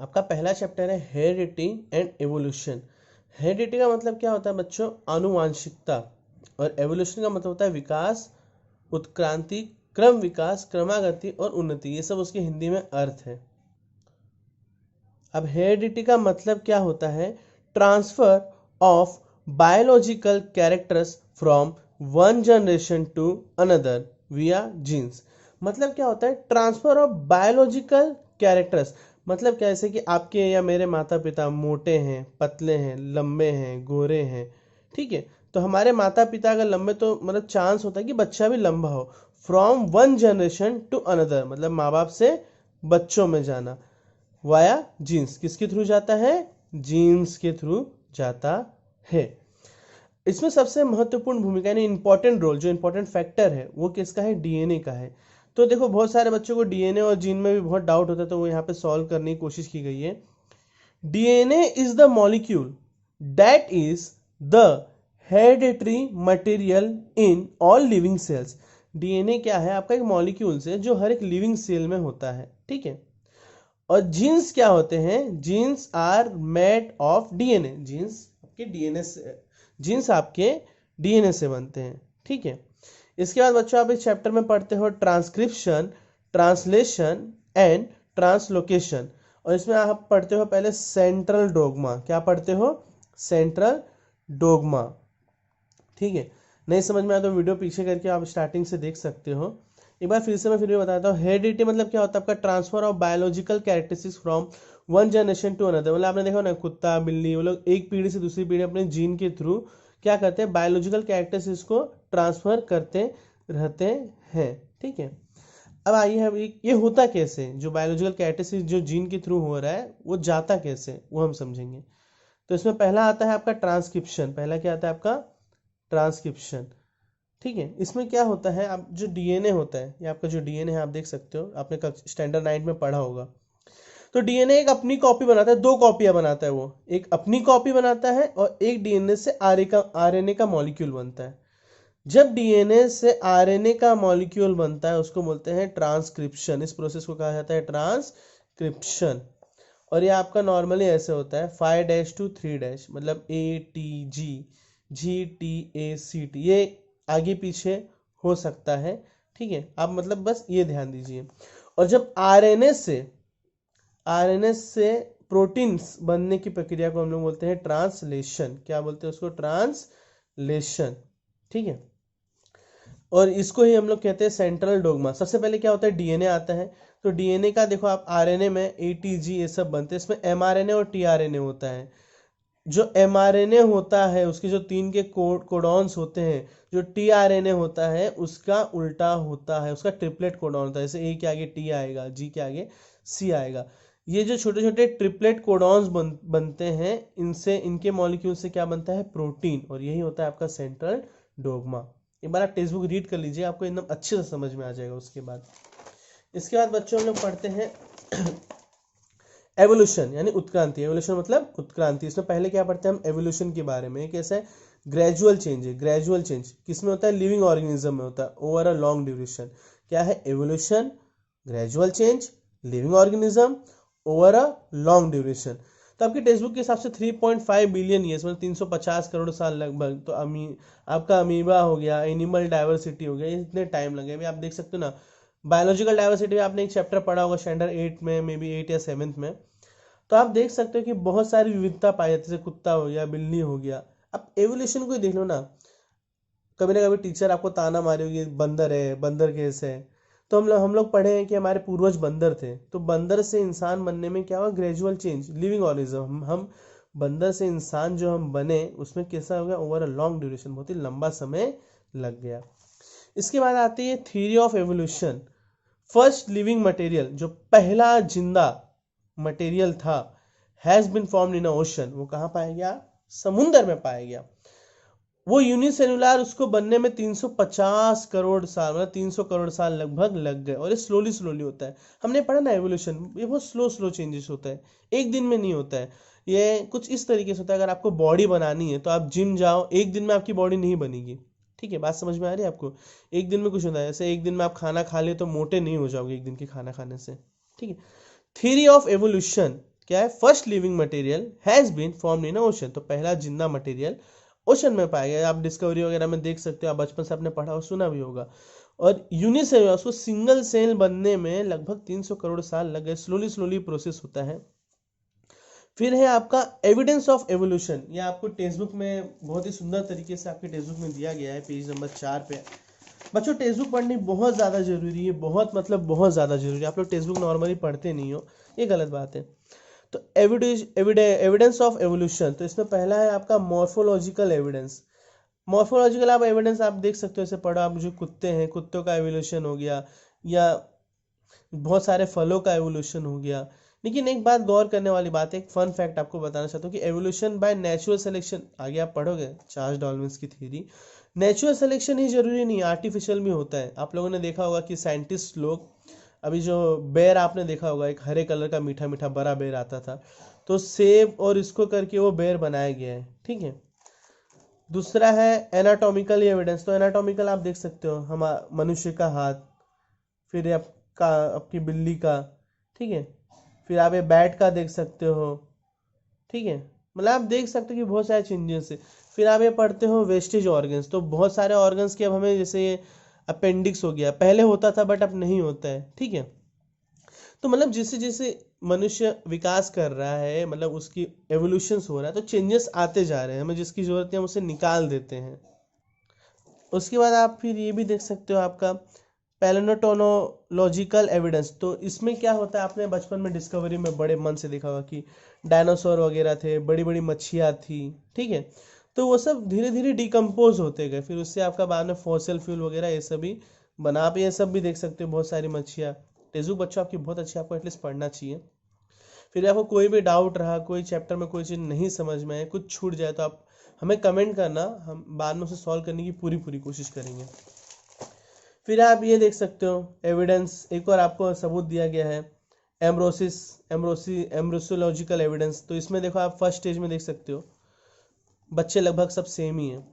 आपका पहला चैप्टर है हेरिडिटी एंड एवोल्यूशन। हेरिडिटी का मतलब क्या होता है बच्चों? आनुवांशिकता। और एवोल्यूशन का मतलब होता है विकास, उत्क्रांति, क्रम विकास, क्रमागति और उन्नति। ये सब उसके हिंदी में अर्थ है। अब हेरिडिटी का मतलब क्या होता है? Transfer of biological characters from one generation to another via genes. मतलब क्या होता है? Transfer of biological characters. मतलब कैसे कि आपके या मेरे माता पिता मोटे हैं, पतले हैं, लंबे हैं, गोरे हैं, ठीक है? तो हमारे माता पिता अगर लंबे तो मतलब चांस होता है कि बच्चा भी लंबा हो। From one generation to another मतलब माँ बाप से बच्चों में जाना। वाया जीन्स किसके थ्रू जाता है? जीन्स के थ्रू जाता है। इसमें सबसे महत्वपूर्ण भूमिका यानी इंपॉर्टेंट रोल, जो इंपॉर्टेंट फैक्टर है वो किसका है? डीएनए का है। तो देखो बहुत सारे बच्चों को डीएनए और जीन में भी बहुत डाउट होता है, तो वो यहाँ पे सॉल्व करने की कोशिश की गई है। DNA is the molecule that is the hereditary material in all living cells. DNA क्या है? आपका एक मॉलिक्यूल से जो हर एक लिविंग सेल में होता है, ठीक है? और जीन्स क्या होते हैं? Genes are made of DNA. Genes आपके डीएनए से, जीन्स आपके डीएनए से बनते हैं, ठीक है? इसके बाद बच्चों आप इस चैप्टर में पढ़ते हो ट्रांसक्रिप्शन, ट्रांसलेशन एंड ट्रांसलोकेशन। और इसमें आप पढ़ते हो पहले सेंट्रल डोग्मा। क्या पढ़ते हो? सेंट्रल डोग्मा, ठीक है? नहीं समझ में आया तो वीडियो पीछे करके आप स्टार्टिंग से देख सकते हो। एक बार फिर से मैं फिर भी बताता हूँ। हेरिडिटी मतलब क्या होता है? आपका transfer of biological characteristics from one generation to another. मतलब आपने देखा ना, कुत्ता बिल्ली वो लोग एक पीढ़ी से दूसरी पीढ़ी अपने जीन के थ्रू क्या करते हैं? बायोलॉजिकल कैरेक्टरिस्टिक्स को ट्रांसफर करते रहते हैं, ठीक है? अब आइए हम ये होता कैसे? जो बायोलॉजिकल कैरेक्टरिस्टिक्स जो जीन के थ्रू हो रहा है वो जाता कैसे, वो हम समझेंगे। तो इसमें पहला आता है आपका ट्रांसक्रिप्शन। पहला क्या आता है आपका? ट्रांसक्रिप्शन, ठीक है? इसमें क्या होता है? आप जो डीएनए होता है, ये आपका जो डीएनए है आप देख सकते हो, आपने स्टैंडर्ड 9 में पढ़ा होगा। तो डीएनए एक अपनी कॉपी बनाता है, दो कॉपियां बनाता है वो। एक अपनी कॉपी बनाता है और एक डीएनए से आरएनए का मॉलिक्यूल बनता है। जब डीएनए से आरएनए का मॉलिक्यूल बनता है उसको बोलते हैं ट्रांसक्रिप्शन। इस प्रोसेस को कहा जाता है ट्रांसक्रिप्शन। और ये आपका नॉर्मली ऐसे होता है 5-3 मतलब ATG GTACT, ये आगे पीछे हो सकता है, ठीक है? आप मतलब बस ये ध्यान दीजिए। और जब आरएनए से प्रोटीन्स बनने की प्रक्रिया को हम लोग बोलते हैं ट्रांसलेशन। क्या बोलते हैं उसको? ट्रांसलेशन, ठीक है? और इसको ही हम लोग कहते हैं सेंट्रल डोग्मा। सबसे पहले क्या होता है? डीएनए आता है। तो डीएनए का देखो आप, आरएनए में ATG ये सब बनते हैं। इसमें एमआरएनए और टीआरएनए होता है। जो एमआरएनए होता है उसके जो 3 के कोडॉन्स होते हैं, जो टीआरएनए होता है उसका उल्टा होता है, उसका ट्रिपलेट कोडॉन होता है। जैसे ए के आगे टी आएगा, जी के आगे सी आएगा। ये जो छोटे छोटे ट्रिपलेट कोडॉन्स बनते हैं, इनसे इनके मॉलिक्यूल से क्या बनता है? प्रोटीन। और यही होता है आपका सेंट्रल डोग्मा। एक बार आप टेक्स्ट बुक रीड कर लीजिए, आपको एकदम अच्छे से समझ में आ जाएगा। उसके बाद इसके बाद बच्चों हम लोग पढ़ते हैं एवोल्यूशन यानी उत्क्रांति। एवोल्यूशन मतलब उत्क्रांति। इसमें पहले क्या पढ़ते हैं हम? एवोल्यूशन के बारे में। कैसे? ग्रेजुअल चेंज है। ग्रेजुअल चेंज किसमें होता है? लिविंग ऑर्गेनिज्म में होता है, ओवर अ लॉन्ग ड्यूरेशन। क्या है? Evolution, gradual change, living organism, over a long duration. तो आपकी टेक्स्ट बुक के हिसाब से 3.5 बिलियन ईयर्स मतलब 350 करोड़ साल लगभग। तो आपका अमीबा हो गया, एनिमल डाइवर्सिटी हो गया, ये इतने टाइम लगे। अभी आप देख सकते हो ना, बायोलॉजिकल डाइवर्सिटी आपने एक चैप्टर पढ़ा होगा स्टैंडर्ड 8 में, मे बी 8 या 7 में। तो आप देख सकते हो कि बहुत सारी विविधता पाई जाती है। जैसे कुत्ता हो गया, बिल्ली हो गया। अब एवोल्यूशन को ही देख लो ना, कभी ना कभी टीचर आपको ताना मारी होगी, बंदर है, बंदर कैसे है। तो हम लोग पढ़े हैं कि हमारे पूर्वज बंदर थे। तो बंदर से इंसान बनने में क्या हुआ? Gradual change, living organism. हम बंदर से इंसान जो हम बने उसमें कैसा हो गया? ओवर अ लॉन्ग ड्यूरेशन, बहुत ही लंबा समय लग गया। इसके बाद आती है theory of evolution. First living material, जो पहला जिंदा मटेरियल था, has been formed in ocean. वो कहाँ पाया गया? समुंदर में पाया गया। वो यूनिसेलुलर, उसको बनने में 350 करोड़ साल मतलब 300 करोड़ साल लगभग लग गए। और ये स्लोली स्लोली होता है। हमने पढ़ा ना एवोल्यूशन, ये बहुत स्लो स्लो चेंजेस होता है, एक दिन में नहीं होता है। ये कुछ इस तरीके से होता है। अगर आपको बॉडी बनानी है तो आप जिम जाओ, एक दिन में आपकी बॉडी नहीं बनेगी, ठीक है? बात समझ में आ रही है आपको? एक दिन में कुछ होता है। जैसे एक दिन में आप खाना खा ले तो मोटे नहीं हो जाओगे एक दिन के खाना खाने से, ठीक है? थ्योरी ऑफ एवोल्यूशन क्या है, first living material has been formed in ocean, तो पहला जिंदा मटेरियल ओशन में पाया गया। आप डिस्कवरी वगैरह में देख सकते हो, आप बचपन से आपने पढ़ा और सुना भी होगा। और यूनिसेलुलर, उसको सिंगल सेल बनने में लगभग 300 करोड़ साल लग गए। स्लोली स्लोली प्रोसेस होता है। फिर है आपका एविडेंस ऑफ एवोल्यूशन, ये आपको टेक्स्ट बुक में बहुत ही सुंदर तरीके से आपके टेक्स्ट बुक में दिया गया है, पेज नंबर 4 पे। बच्चों टेक्स्ट बुक पढ़नी बहुत ज़्यादा जरूरी है, बहुत मतलब बहुत ज़्यादा जरूरी है। आप लोग टेक्स्ट बुक नॉर्मली पढ़ते नहीं हो, ये गलत बात है। तो एविडेंस ऑफ एवोल्यूशन, तो इसमें पहला है आपका मॉर्फोलॉजिकल एविडेंस। मॉर्फोलॉजिकल आप एविडेंस आप देख सकते हो, इसे पढ़ो आप, जो कुत्ते हैं, कुत्तों का एवोल्यूशन हो गया, या बहुत सारे फलों का एवोल्यूशन हो गया। लेकिन एक बात गौर करने वाली बात है, एक फन फैक्ट आपको बताना चाहता हूँ कि एवोल्यूशन बाय नेचुरल सिलेक्शन, आगे आप पढ़ोगे चार्ल्स डार्विन की थ्योरी, नेचुरल सिलेक्शन ही जरूरी नहीं, आर्टिफिशियल भी होता है। आप लोगों ने देखा होगा कि साइंटिस्ट लोग, अभी जो बेर आपने देखा होगा, एक हरे कलर का मीठा मीठा बड़ा बेर आता था, तो सेब और इसको करके वो बेर बनाया गया है, ठीक है। दूसरा है एनाटॉमिकल एविडेंस, तो एनाटॉमिकल आप देख सकते हो, हम मनुष्य का हाथ, फिर आपका आपकी बिल्ली का, ठीक है, फिर आप ये बैट का देख सकते हो, ठीक है। मतलब आप देख सकते हो कि बहुत सारे चेंजेस है। फिर आप ये पढ़ते हो वेस्टेज ऑर्गन्स, तो बहुत सारे ऑर्गन्स के अब हमें, जैसे ये अपेंडिक्स हो गया, पहले होता था बट अब नहीं होता है, ठीक है। तो मतलब जैसे जैसे मनुष्य विकास कर रहा है, मतलब उसकी एवोल्यूशन हो रहा है, तो चेंजेस आते जा रहे हैं, हमें जिसकी जरूरत है हम उसे निकाल देते हैं। उसके बाद आप फिर ये भी देख सकते हो आपका पैलेंटोलॉजिकल एविडेंस, तो इसमें क्या होता है, आपने बचपन में डिस्कवरी में बड़े मन से देखा होगा कि डायनासोर वगैरह थे, बड़ी बड़ी मच्छियाँ थी, ठीक है। तो वो सब धीरे धीरे डिकम्पोज होते गए, फिर उससे आपका बाद में फॉसिल फ्यूल वगैरह ये सब भी बना। आप ये सब भी देख सकते हो, बहुत सारी मच्छियाँ। टेजू बच्चों आपकी बहुत अच्छी, आपको एटलीस्ट पढ़ना चाहिए। फिर आपको कोई भी डाउट रहा, कोई चैप्टर में कोई चीज़ नहीं समझ में आए, कुछ छूट जाए, तो आप हमें कमेंट करना, हम बाद में उसे सॉल्व करने की पूरी पूरी कोशिश करेंगे। फिर आप ये देख सकते हो एविडेंस, एक और आपको सबूत दिया गया है, एम्ब्रोसियोलॉजिकल एविडेंस। तो इसमें देखो आप फर्स्ट स्टेज में देख सकते हो बच्चे लगभग सब सेम ही हैं।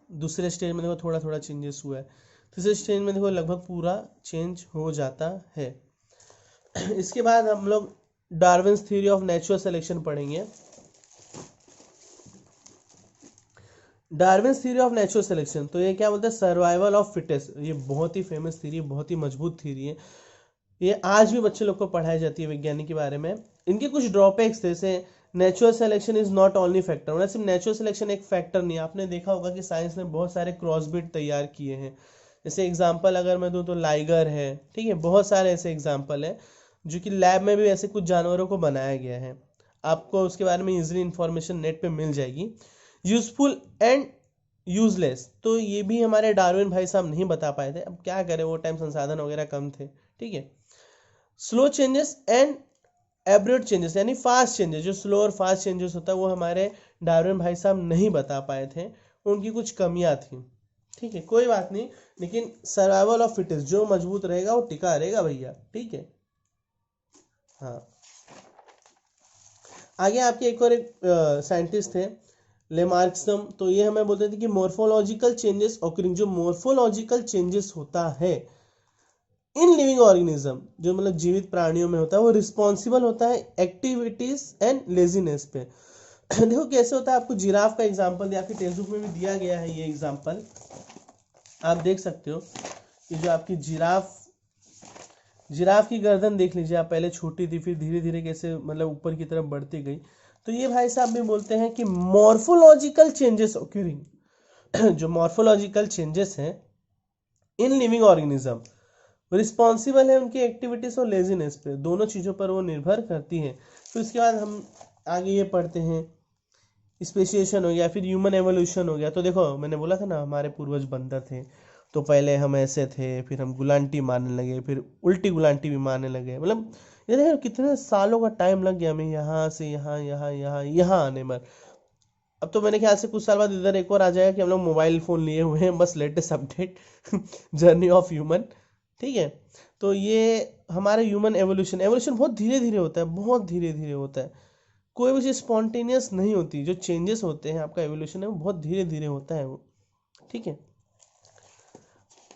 दूसरे स्टेज में देखो थोड़ा थोड़ा चेंजेस हुआ है। तीसरे स्टेज में देखो लगभग पूरा चेंज हो जाता है। इसके बाद हम लोग Darwin's theory of natural selection पढ़ेंगे। Darwin's theory of natural selection, तो ये क्या बोलते हैं, सर्वाइवल ऑफ फिटेस्ट। ये बहुत ही फेमस थ्योरी, बहुत ही मजबूत थ्योरी है। ये आज भी बच्चे लोग को पढ़ाई जाती है विज्ञानी के बारे में। इनके कुछ ड्रॉबैक्स थे, जैसे natural selection is not only factor, मतलब सिर्फ नेचुरल सिलेक्शन एक फैक्टर नहीं है। आपने देखा होगा कि साइंस ने बहुत सारे क्रॉसब्रीड तैयार किए हैं। जैसे एग्जांपल अगर मैं दूं तो लाइगर है, ठीक है, बहुत सारे ऐसे एग्जांपल है जो कि लैब में भी ऐसे कुछ जानवरों को बनाया गया है। आपको उसके बारे में इजीली इंफॉर्मेशन नेट पे मिल जाएगी। यूजफुल एंड यूजलेस, तो ये भी हमारे डार्विन भाई साहब नहीं बता पाए थे, अब क्या करें, वो टाइम संसाधन वगैरह कम थे, ठीक है। स्लो चेंजेस एंड एब्रेट चेंजेस, यानी फास्ट चेंजेस, जो स्लो और फास्ट चेंजेस होता है वो हमारे डार्विन भाई साहब नहीं बता पाए थे, उनकी कुछ कमियां थी, ठीक है, कोई बात नहीं। लेकिन सर्वाइवल ऑफ फिटेस्ट, जो मजबूत रहेगा वो टिका रहेगा भैया, ठीक है। हाँ, आगे आपके एक और एक साइंटिस्ट थे लेमार्क्सम, तो ये हमें बोलते थे कि मॉर्फोलॉजिकल चेंजेस ऑकरिंग, जो मॉर्फोलॉजिकल चेंजेस होता है इन लिविंग ऑर्गेनिज्म, जो मतलब जीवित प्राणियों में होता है, वो रिस्पॉन्सिबल होता है एक्टिविटीज एंड लेजीनेस पे। देखो कैसे होता है, आपको जिराफ का एग्जांपल दिया, आपकी टेक्स्ट बुक में भी दिया गया है ये एग्जांपल, आप देख सकते हो कि जो आपकी जिराफ, जिराफ की गर्दन देख लीजिए आप, पहले छोटी थी, फिर धीरे धीरे कैसे मतलब ऊपर की तरफ बढ़ती गई। तो ये भाई साहब भी बोलते हैं कि मॉर्फोलॉजिकल चेंजेस ऑक्यूरिंग, जो मॉर्फोलॉजिकल चेंजेस हैं इन लिविंग ऑर्गेनिज्म, रिस्पॉन्सिबल है उनकी एक्टिविटीज और लेजीनेस पे, दोनों चीज़ों पर वो निर्भर करती हैं। फिर उसके बाद हम आगे ये पढ़ते हैं, स्पेशिएशन हो गया, फिर ह्यूमन एवोल्यूशन हो गया। तो देखो मैंने बोला था ना हमारे पूर्वज बंदर थे, तो पहले हम ऐसे थे, फिर हम गुलांटी मारने लगे, फिर उल्टी गुलांटी भी मारने लगे, मतलब ये देखो कितने सालों का टाइम लग गया हमें यहाँ से यहाँ यहाँ यहाँ यहाँ आने में। अब तो मेरे ख्याल से कुछ साल बाद इधर एक और आ जाएगा कि हम लोग मोबाइल फ़ोन लिए हुए हैं, बस latest update, journey of human, ठीक है। तो ये हमारे ह्यूमन एवोल्यूशन, एवोल्यूशन बहुत धीरे धीरे होता है, बहुत धीरे धीरे होता है, कोई भी चीज़ स्पॉन्टेनियस नहीं होती। जो चेंजेस होते हैं आपका एवोल्यूशन है वो बहुत धीरे धीरे होता है वो, ठीक है।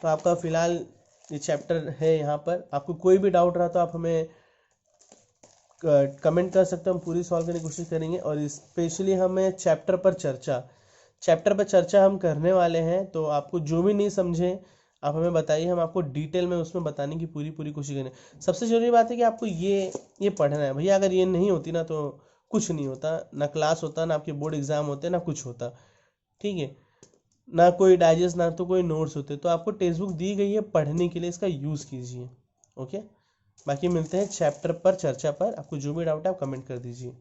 तो आपका फिलहाल ये चैप्टर है यहाँ पर, आपको कोई भी डाउट रहा तो आप हमें कमेंट कर सकते हो, हम पूरी सॉल्व करने की कोशिश करेंगे। और स्पेशली हमें चैप्टर पर चर्चा हम करने वाले हैं, तो आपको जो भी नहीं समझे आप हमें बताइए, हम आपको डिटेल में उसमें बताने की पूरी पूरी कोशिश करें। सबसे जरूरी बात है कि आपको ये पढ़ना है भैया, अगर ये नहीं होती ना तो कुछ नहीं होता, ना क्लास होता, ना आपके बोर्ड एग्जाम होते, ना कुछ होता। ठीक है, ना कोई डाइजेस्ट, ना तो कोई नोट्स होते। तो आपको टेक्स्ट बुक दी गई है पढ़ने के लिए, इसका यूज़ कीजिए। ओके, बाकी मिलते हैं चैप्टर पर चर्चा पर। आपको जो भी डाउट है आप कमेंट कर दीजिए।